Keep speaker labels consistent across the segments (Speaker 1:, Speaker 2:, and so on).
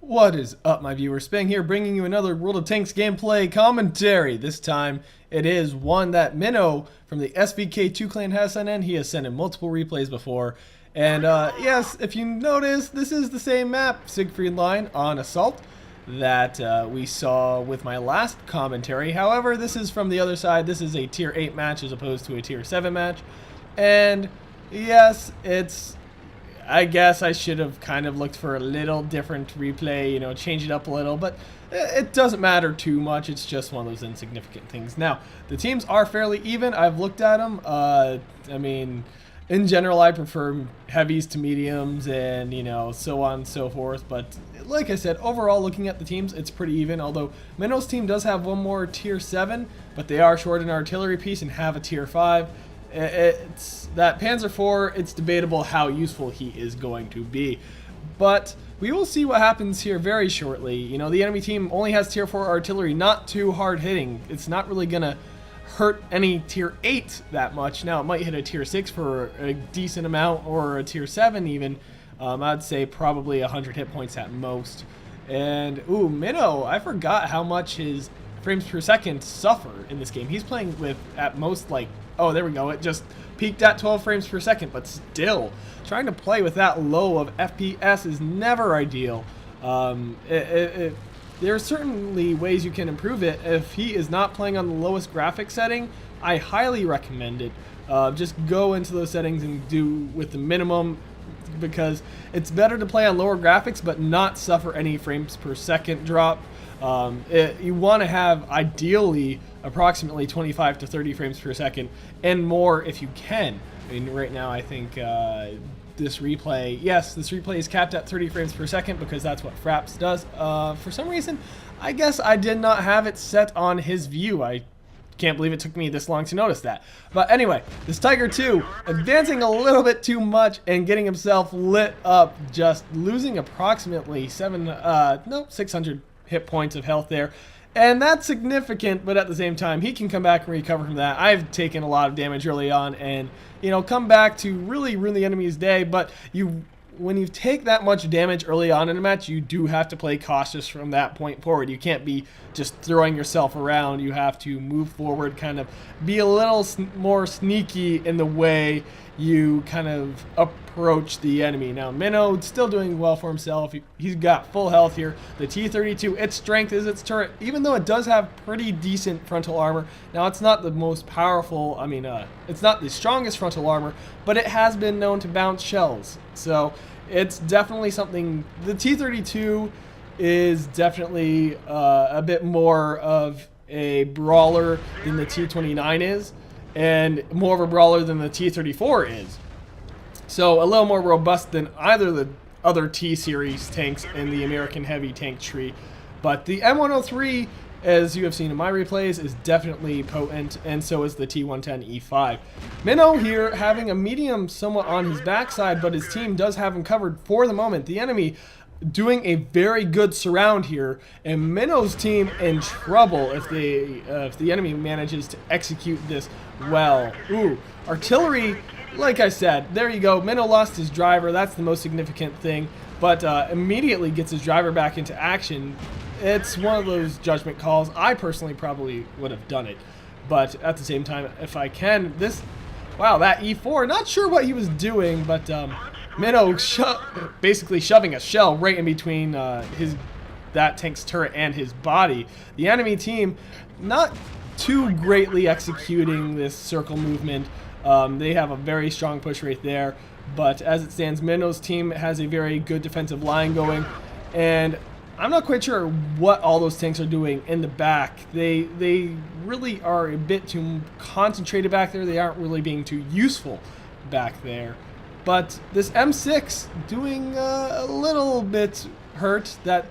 Speaker 1: What is up, my viewers? Spang here, bringing you another World of Tanks gameplay commentary. This time, it is one that Minnow from the SVK2 clan has sent in. He has sent in multiple replays before. And yes, if you notice, this is the same map, Siegfried Line on Assault, that we saw with my last commentary. However, this is from the other side. This is a Tier 8 match as opposed to a Tier 7 match. And yes, I guess I should have kind of looked for a little different replay, you know, change it up a little, but it doesn't matter too much. It's just one of those insignificant things. Now, the teams are fairly even. I've looked at them. I mean, in general, I prefer heavies to mediums and, you know, so on and so forth. But like I said, overall, looking at the teams, it's pretty even, although Minnow's team does have one more Tier 7, but they are short an artillery piece and have a Tier 5. It's that Panzer IV, it's debatable how useful he is going to be, but we will see what happens here very shortly. You know, the enemy team only has Tier 4 artillery, not too hard hitting. It's not really gonna hurt any Tier 8 that much. Now, it might hit a Tier 6 for a decent amount, or a Tier 7 even. I'd say probably 100 hit points at most. And ooh, Minnow, I forgot how much his frames per second suffer in this game. He's playing with at most like, oh, there we go. It just peaked at 12 frames per second, but still, trying to play with that low of FPS is never ideal. There are certainly ways you can improve it. If he is not playing on the lowest graphic setting, I highly recommend it. Just go into those settings and do with the minimum, because it's better to play on lower graphics but not suffer any frames per second drop. You want to have ideally approximately 25 to 30 frames per second and more if you can. I mean, right now I think this replay is capped at 30 frames per second because that's what Fraps does. For some reason, I guess I did not have it set on his view. I can't believe it took me this long to notice that. But anyway, this Tiger 2 advancing a little bit too much and getting himself lit up, just losing approximately 600 hit points of health there. And that's significant, but at the same time, he can come back and recover from that. I've taken a lot of damage early on and, you know, come back to really ruin the enemy's day, but when you take that much damage early on in a match, you do have to play cautious from that point forward. You can't be just throwing yourself around. You have to move forward, kind of be a little more sneaky in the way you kind of approach the enemy. Now, Minnow still doing well for himself. He's got full health here. The T32, its strength is its turret, even though it does have pretty decent frontal armor. Now, it's not the most powerful, it's not the strongest frontal armor, but it has been known to bounce shells. So it's definitely something. The T32 is definitely a bit more of a brawler than the T29 is, and more of a brawler than the T34 is. So a little more robust than either of the other T-series tanks in the American heavy tank tree. But the M103, as you have seen in my replays, is definitely potent, and so is the T110E5. Minnow here having a medium somewhat on his backside, but his team does have him covered for the moment. The enemy doing a very good surround here, and Minnow's team in trouble if the enemy manages to execute this well. Ooh, artillery, like I said, there you go. Minnow lost his driver. That's the most significant thing, but immediately gets his driver back into action. It's one of those judgment calls. I personally probably would have done it, but at the same time, if I can, wow, that E4, not sure what he was doing, but Minnow basically shoving a shell right in between that tank's turret and his body. The enemy team not too greatly executing this circle movement. They have a very strong push rate there, but as it stands, Minnow's team has a very good defensive line going, and I'm not quite sure what all those tanks are doing in the back. They really are a bit too concentrated back there. They aren't really being too useful back there. But this M6 doing a little bit hurt. That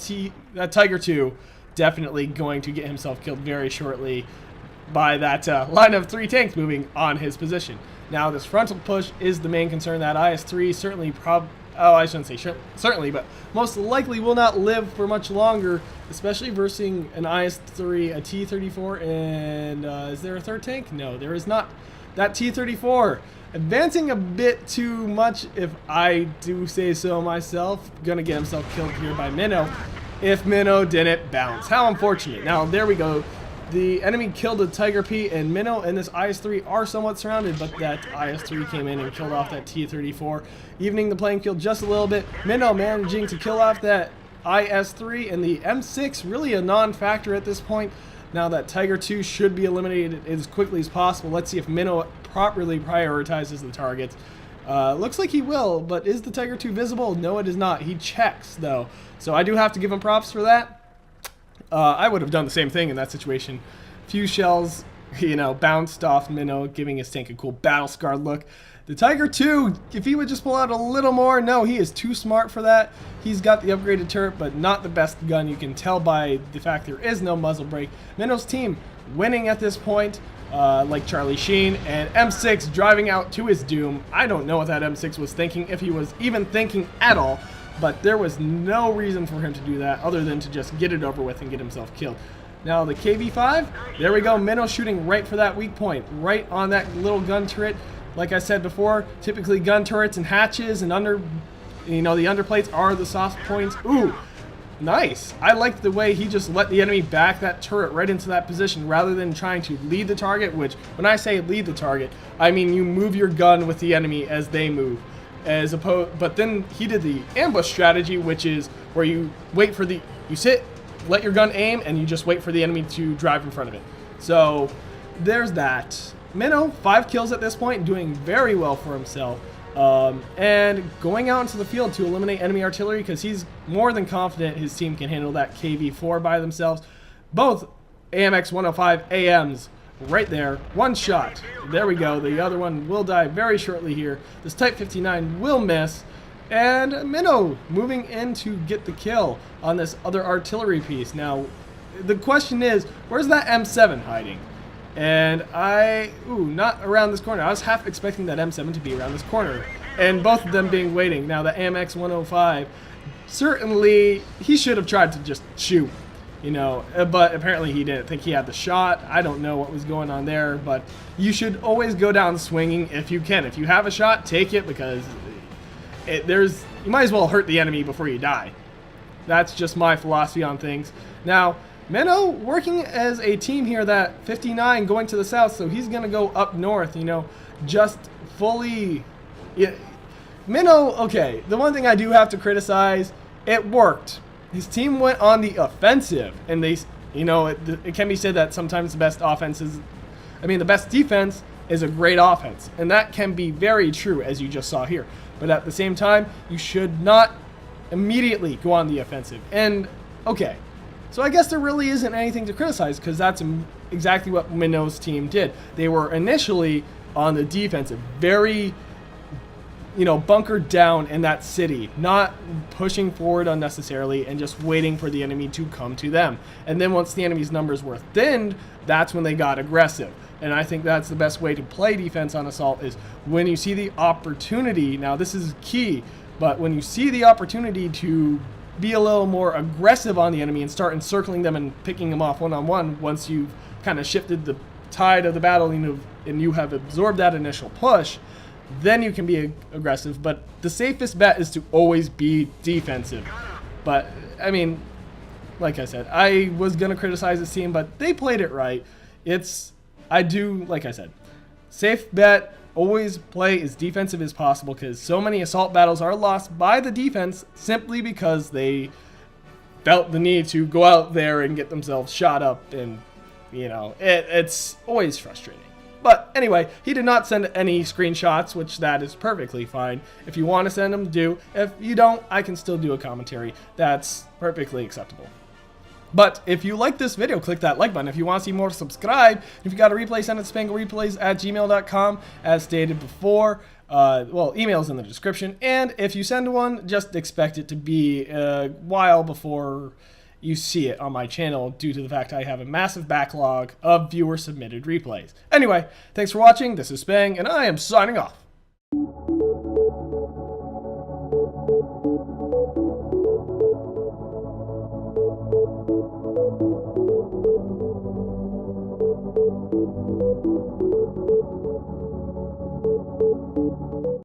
Speaker 1: Tiger 2 definitely going to get himself killed very shortly by that line of 3 tanks moving on his position. Now, this frontal push is the main concern. That IS-3 certainly I shouldn't say certainly, but most likely will not live for much longer, especially versus an IS-3, a T-34, and is there a third tank? No, there is not. That T-34 advancing a bit too much, if I do say so myself. Gonna get himself killed here by Minnow. if Minnow didn't bounce. How unfortunate. Now, there we go. The enemy killed the Tiger P, and Minnow and this IS-3 are somewhat surrounded, but that IS-3 came in and killed off that T32, evening the playing field just a little bit. Minnow managing to kill off that IS-3, and the M6 really a non-factor at this point. Now that Tiger 2 should be eliminated as quickly as possible. Let's see if Minnow properly prioritizes the targets. Looks like he will, but is the Tiger 2 visible? No, it is not. He checks, though. So I do have to give him props for that. I would have done the same thing in that situation. Few shells, you know, bounced off Minnow, giving his tank a cool battle-scarred look. The Tiger 2, if he would just pull out a little more, no, he is too smart for that. He's got the upgraded turret, but not the best gun. You can tell by the fact there is no muzzle brake. Minnow's team winning at this point, like Charlie Sheen, and M6 driving out to his doom. I don't know what that M6 was thinking, if he was even thinking at all. But there was no reason for him to do that other than to just get it over with and get himself killed. Now the KV-5, there we go. Minnow shooting right for that weak point, right on that little gun turret. Like I said before, typically gun turrets and hatches and the underplates are the soft points. Ooh, nice. I liked the way he just let the enemy back that turret right into that position rather than trying to lead the target, which when I say lead the target, I mean you move your gun with the enemy as they move. But then he did the ambush strategy, which is where you wait for you sit, let your gun aim, and you just wait for the enemy to drive in front of it. So there's that. Minnow, 5 kills at this point, doing very well for himself. And going out into the field to eliminate enemy artillery because he's more than confident his team can handle that KV-4 by themselves. Both AMX 105 AMs right there, one shot. There we go. The other one will die very shortly here. This Type 59 will miss. And Minnow moving in to get the kill on this other artillery piece. Now, the question is, where's that M7 hiding? And not around this corner. I was half expecting that M7 to be around this corner. And both of them being waiting. Now, the AMX 105, certainly, he should have tried to just shoot. But apparently he didn't think he had the shot. I don't know what was going on there, but you should always go down swinging if you can. If you have a shot, take it because you might as well hurt the enemy before you die. That's just my philosophy on things. Now, Minnow working as a team here, that 59 going to the south, so he's going to go up north, just fully. Minnow, okay, the one thing I do have to criticize, it worked. His team went on the offensive, and it can be said that sometimes the best the best defense is a great offense, and that can be very true, as you just saw here. But at the same time, you should not immediately go on the offensive. And, okay, so I guess there really isn't anything to criticize, because that's exactly what Minnow's team did. They were initially on the defensive, very bunkered down in that city, not pushing forward unnecessarily and just waiting for the enemy to come to them. And then once the enemy's numbers were thinned, that's when they got aggressive. And I think that's the best way to play defense on assault, is when you see the opportunity. Now this is key, but when you see the opportunity to be a little more aggressive on the enemy and start encircling them and picking them off one-on-one, once you've kind of shifted the tide of the battle and you have absorbed that initial push, then you can be aggressive. But the safest bet is to always be defensive. But, I mean, like I said, I was going to criticize this team, but they played it right. Like I said, safe bet, always play as defensive as possible, because so many assault battles are lost by the defense simply because they felt the need to go out there and get themselves shot up, and, it's always frustrating. But anyway, he did not send any screenshots, which that is perfectly fine. If you want to send them, do. If you don't, I can still do a commentary. That's perfectly acceptable. But if you like this video, click that like button. If you want to see more, subscribe. If you got a replay, send it to spanglereplays@gmail.com. As stated before, email's in the description. And if you send one, just expect it to be a while before you see it on my channel, due to the fact I have a massive backlog of viewer-submitted replays. Anyway, thanks for watching. This is Spang, and I am signing off.